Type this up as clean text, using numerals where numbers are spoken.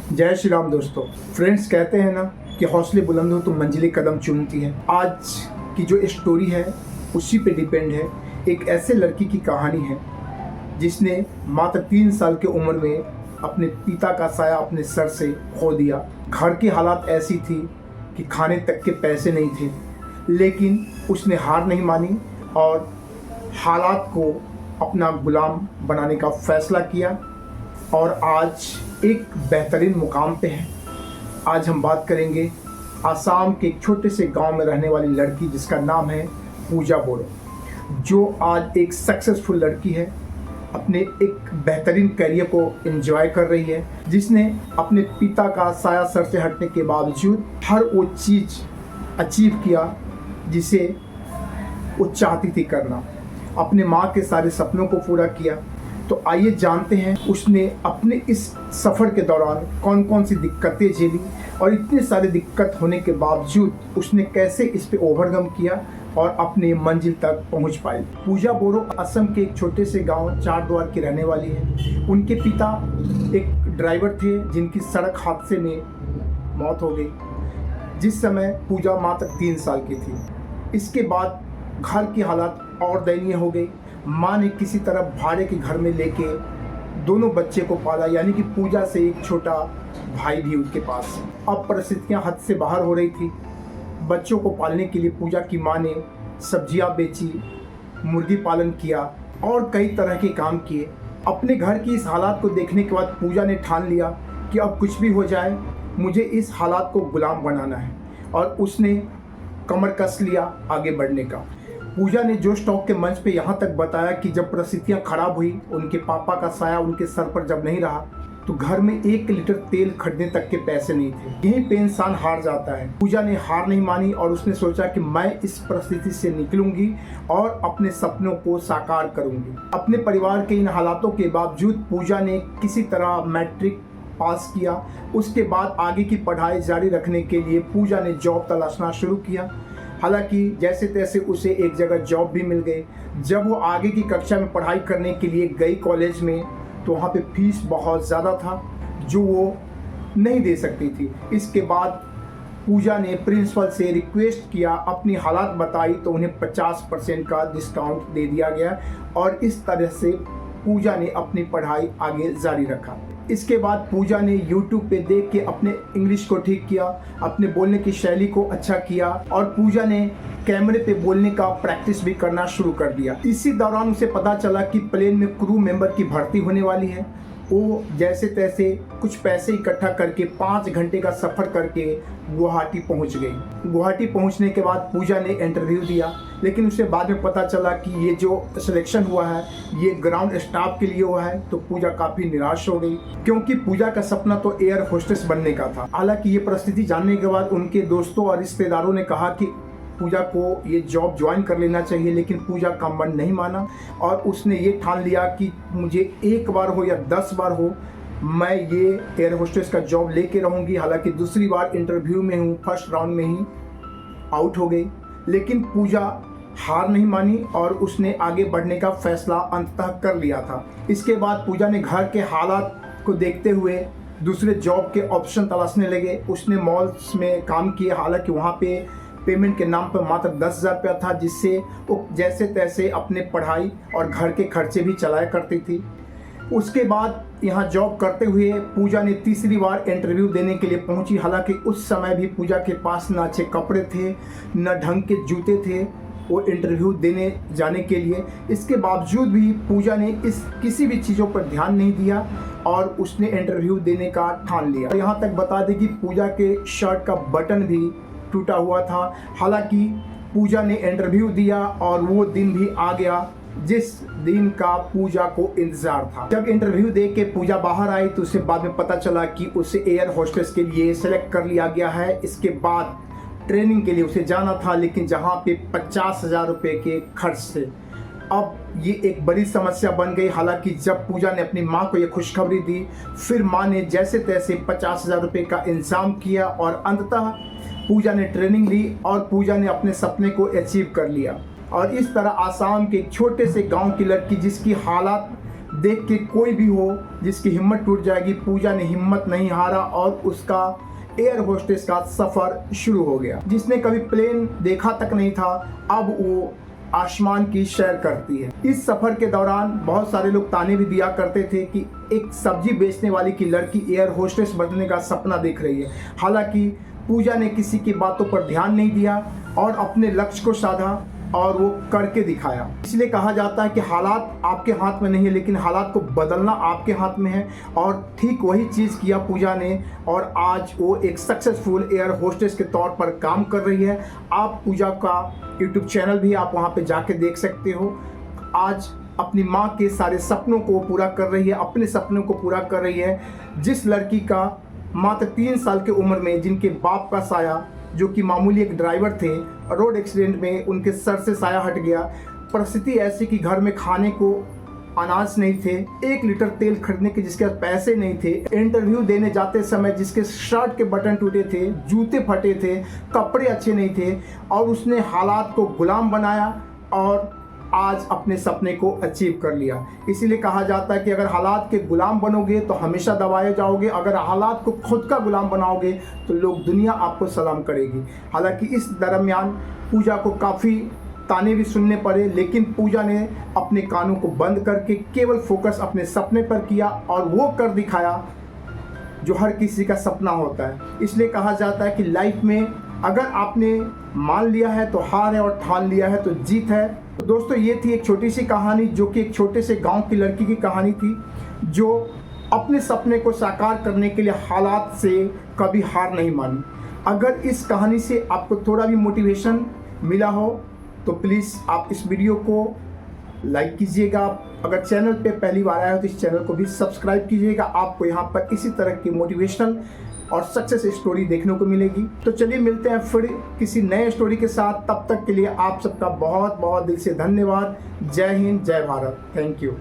जय श्री राम दोस्तों। फ्रेंड्स, कहते हैं ना कि हौसले बुलंद हो तो मंजिलें कदम चूमती हैं। आज की जो स्टोरी है उसी पे डिपेंड है। एक ऐसे लड़की की कहानी है जिसने मात्र 3 साल की उम्र में अपने पिता का साया अपने सर से खो दिया। घर की हालात ऐसी थी कि खाने तक के पैसे नहीं थे, लेकिन उसने हार नहीं मानी और हालात को अपना गुलाम बनाने का फैसला किया और आज एक बेहतरीन मुकाम पे है। आज हम बात करेंगे आसाम के एक छोटे से गांव में रहने वाली लड़की जिसका नाम है पूजा बोरो, जो आज एक सक्सेसफुल लड़की है, अपने एक बेहतरीन करियर को एंजॉय कर रही है, जिसने अपने पिता का साया सर से हटने के बावजूद हर वो चीज़ अचीव किया जिसे वो चाहती थी करना। अपने माँ के सारे सपनों को पूरा किया। तो आइए जानते हैं उसने अपने इस सफ़र के दौरान कौन कौन सी दिक्कतें झेली और इतनी सारी दिक्कत होने के बावजूद उसने कैसे इस पे ओवरकम किया और अपने मंजिल तक पहुंच पाई। पूजा बोरो असम के एक छोटे से गांव चारद्वार की रहने वाली है। उनके पिता एक ड्राइवर थे जिनकी सड़क हादसे में मौत हो गई जिस समय पूजा मात्र 3 साल की थी। इसके बाद घर की हालात और दयनीय हो गई। माँ ने किसी तरह भाड़े के घर में लेके दोनों बच्चे को पाला, यानी कि पूजा से एक छोटा भाई भी उनके पास। अब परिस्थितियाँ हद से बाहर हो रही थी। बच्चों को पालने के लिए पूजा की माँ ने सब्जियाँ बेची, मुर्गी पालन किया और कई तरह के काम किए। अपने घर की इस हालात को देखने के बाद पूजा ने ठान लिया कि अब कुछ भी हो जाए मुझे इस हालात को गुलाम बनाना है, और उसने कमर कस लिया आगे बढ़ने का। पूजा ने जोश टॉक के मंच पे यहाँ तक बताया कि जब परिस्थितियाँ खराब हुई, उनके पापा का साया उनके सर पर जब नहीं रहा, तो घर में 1 लीटर तेल खरीदने तक के पैसे नहीं थे। यहीं पे इंसान हार जाता है। पूजा ने हार नहीं मानी और उसने सोचा कि मैं इस परिस्थिति से निकलूंगी और अपने सपनों को साकार करूंगी। अपने परिवार के इन हालातों के बावजूद पूजा ने किसी तरह मैट्रिक पास किया। उसके बाद आगे की पढ़ाई जारी रखने के लिए पूजा ने जॉब तलाशना शुरू किया। हालांकि जैसे तैसे उसे एक जगह जॉब भी मिल गई। जब वो आगे की कक्षा में पढ़ाई करने के लिए गई कॉलेज में, तो वहाँ पे फीस बहुत ज़्यादा था जो वो नहीं दे सकती थी। इसके बाद पूजा ने प्रिंसिपल से रिक्वेस्ट किया, अपनी हालात बताई तो उन्हें 50% का डिस्काउंट दे दिया गया और इस तरह से पूजा ने अपनी पढ़ाई आगे जारी रखा। इसके बाद पूजा ने YouTube पे देख के अपने इंग्लिश को ठीक किया, अपने बोलने की शैली को अच्छा किया और पूजा ने कैमरे पे बोलने का प्रैक्टिस भी करना शुरू कर दिया। इसी दौरान उसे पता चला कि प्लेन में क्रू मेंबर की भर्ती होने वाली है। वो जैसे तैसे कुछ पैसे इकट्ठा करके 5 घंटे का सफ़र करके गुवाहाटी पहुंच गई। गुवाहाटी पहुंचने के बाद पूजा ने इंटरव्यू दिया, लेकिन उसे बाद में पता चला कि ये जो सिलेक्शन हुआ है ये ग्राउंड स्टाफ के लिए हुआ है। तो पूजा काफ़ी निराश हो गई, क्योंकि पूजा का सपना तो एयर होस्टेस बनने का था। हालांकि ये परिस्थिति जानने के बाद उनके दोस्तों और रिश्तेदारों ने कहा कि पूजा को ये जॉब ज्वाइन कर लेना चाहिए, लेकिन पूजा का मन नहीं माना और उसने ये ठान लिया कि मुझे 1 बार हो या 10 बार हो, मैं ये एयर होस्टेस का जॉब लेके रहूँगी। हालांकि दूसरी बार इंटरव्यू में हूँ, फर्स्ट राउंड में ही आउट हो गई, लेकिन पूजा हार नहीं मानी और उसने आगे बढ़ने का फैसला अंततः कर लिया था। इसके बाद पूजा ने घर के हालात को देखते हुए दूसरे जॉब के ऑप्शन तलाशने लगे। उसने मॉल्स में काम किया। हालांकि वहाँ पे पेमेंट के नाम पर मात्र 10,000 रुपया था, जिससे वो जैसे तैसे अपने पढ़ाई और घर के खर्चे भी चलाया करती थी। उसके बाद यहाँ जॉब करते हुए पूजा ने तीसरी बार इंटरव्यू देने के लिए पहुँची। हालांकि उस समय भी पूजा के पास न अच्छे कपड़े थे न ढंग के जूते थे वो इंटरव्यू देने जाने के लिए। इसके बावजूद भी पूजा ने इस किसी भी चीज़ों पर ध्यान नहीं दिया और उसने इंटरव्यू देने का ठान लिया। यहाँ तक बता दें कि पूजा के शर्ट का बटन भी टूटा हुआ था। हालांकि पूजा ने इंटरव्यू दिया और वो दिन भी आ गया जिस दिन का पूजा को इंतजार था। जब इंटरव्यू दे के पूजा बाहर आई तो उसे बाद में पता चला कि उसे एयर होस्टेस के लिए सेलेक्ट कर लिया गया है। इसके बाद ट्रेनिंग के लिए उसे जाना था, लेकिन जहाँ पे 50,000 रुपये के खर्च थे। अब ये एक बड़ी समस्या बन गई। हालांकि जब पूजा ने अपनी माँ को ये खुशखबरी दी, फिर माँ ने जैसे तैसे 50,000 रुपये का इंतजाम किया और अंततः पूजा ने ट्रेनिंग ली और पूजा ने अपने सपने को अचीव कर लिया। और इस तरह आसाम के एक छोटे से गांव की लड़की जिसकी हालात देख के कोई भी हो जिसकी हिम्मत टूट जाएगी। पूजा ने हिम्मत नहीं हारा और उसका एयर होस्टेस का सफ़र शुरू हो गया। जिसने कभी प्लेन देखा तक नहीं था, अब वो आसमान की सैर करती है। इस सफ़र के दौरान बहुत सारे लोग ताने भी दिया करते थे कि एक सब्जी बेचने वाली की लड़की एयर होस्टेस बनने का सपना देख रही है। हालांकि पूजा ने किसी की बातों पर ध्यान नहीं दिया और अपने लक्ष्य को साधा और वो करके दिखाया। इसलिए कहा जाता है कि हालात आपके हाथ में नहीं है, लेकिन हालात को बदलना आपके हाथ में है। और ठीक वही चीज़ किया पूजा ने और आज वो एक सक्सेसफुल एयर होस्टेस के तौर पर काम कर रही है। आप पूजा का यूट्यूब चैनल भी आप वहाँ पे जाके देख सकते हो। आज अपनी माँ के सारे सपनों को पूरा कर रही है, अपने सपनों को पूरा कर रही है। जिस लड़की का मात्र 3 साल की उम्र में जिनके बाप का साया, जो कि मामूली एक ड्राइवर थे, रोड एक्सीडेंट में उनके सर से साया हट गया। परिस्थिति ऐसी कि घर में खाने को अनाज नहीं थे, 1 लीटर तेल खरीदने के जिसके पास पैसे नहीं थे, इंटरव्यू देने जाते समय जिसके शर्ट के बटन टूटे थे, जूते फटे थे, कपड़े अच्छे नहीं थे, और उसने हालात को गुलाम बनाया और आज अपने सपने को अचीव कर लिया। इसीलिए कहा जाता है कि अगर हालात के गुलाम बनोगे तो हमेशा दबाए जाओगे, अगर हालात को खुद का गुलाम बनाओगे तो लोग दुनिया आपको सलाम करेगी। हालांकि इस दरमियान पूजा को काफ़ी ताने भी सुनने पड़े, लेकिन पूजा ने अपने कानों को बंद करके केवल फोकस अपने सपने पर किया और वो कर दिखाया जो हर किसी का सपना होता है। इसलिए कहा जाता है कि लाइफ में अगर आपने मान लिया है तो हार है और ठान लिया है तो जीत है। तो दोस्तों, ये थी एक छोटी सी कहानी जो कि एक छोटे से गांव की लड़की की कहानी थी जो अपने सपने को साकार करने के लिए हालात से कभी हार नहीं मानी। अगर इस कहानी से आपको थोड़ा भी मोटिवेशन मिला हो तो प्लीज़ आप इस वीडियो को लाइक कीजिएगा। अगर चैनल पे पहली बार आया हो तो इस चैनल को भी सब्सक्राइब कीजिएगा। आपको यहाँ पर इसी तरह की मोटिवेशनल और सक्सेस स्टोरी देखने को मिलेगी। तो चलिए मिलते हैं फिर किसी नए स्टोरी के साथ। तब तक के लिए आप सबका बहुत बहुत दिल से धन्यवाद। जय हिंद, जय भारत। Thank you.